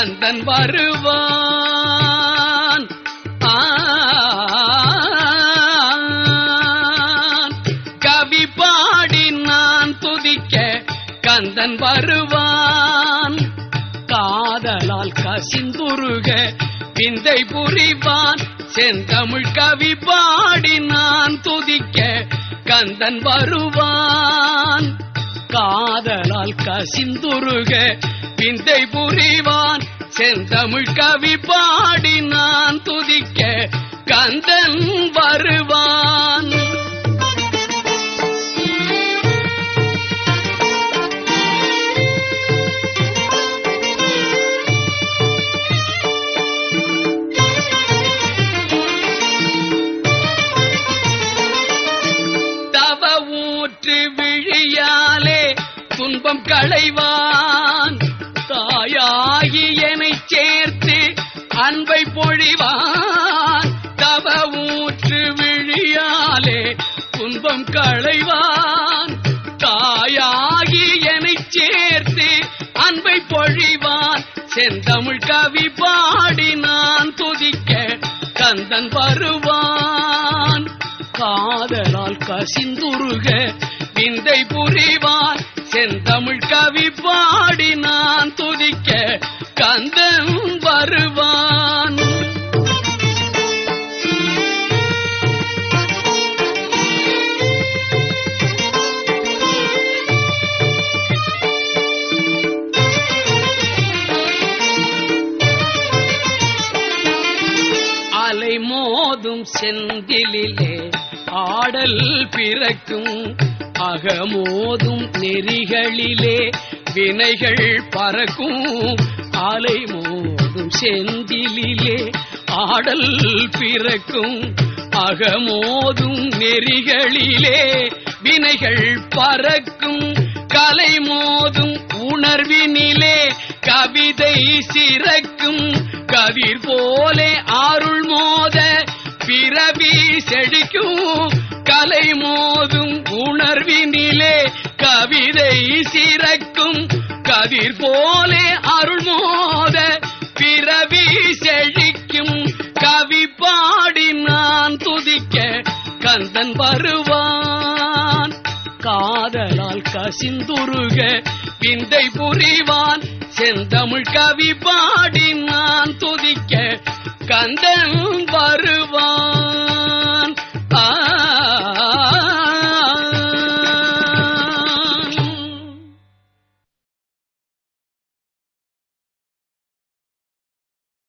கந்தன் வருவான். கவி பாடி நான் துதிக்க கந்தன் வருவான். காதலால் கசிந்துருக விந்தை புரிவான். செந்தமிழ் கவி பாடி நான் துதிக்க கந்தன் வருவான். காதலால் கசிந்துருக விந்தை புரிவான். செந்தமிழ் கவி பாடி நான் துதிக்க கந்தன் வருவான். தவ ஊற்று விழியாலே துன்பம் களைவான். தாயாகி என்னைச் சேர்த்து அன்பை பொழிவான். தவ ஊற்று விழியாலே துன்பம் களைவான். தாயாகி என்னைச் சேர்த்து அன்பை பொழிவான். செந்தமிழ் கவி பாடி நான் துதிக்க கந்தன் வருவான். காதலால் கசிந்துருக விந்தை புரிவான். செந்தமிழ் கவி பாடி நான் துதிக்க கந்தன் வருவான். அலை மோதும் செந்திலே ஆடல் பிறக்கும். அகமோதும் நெறிகளிலே வினைகள் பறக்கும். அலை மோதும் செந்திலே ஆடல் பிறக்கும். அகமோதும் நெறிகளிலே வினைகள் பறக்கும். கலை மோதும் உணர்வினிலே கவிதை சிறக்கும். கதிர் போலே அருள் மோத பிறவி செழிக்கும். கலை மோதும் உணர்வினிலே கவிதை சிறக்கும். கதிர் போலே அருள் மோத பிறவி செழிக்கும். கவி பாடி நான் துதிக்க கந்தன் வருவான். காதலால் கசிந்துருக விந்தை புரிவான். செந்தமிழ் கவி பாடி நான் துதிக்க கந்தன் வருவான்.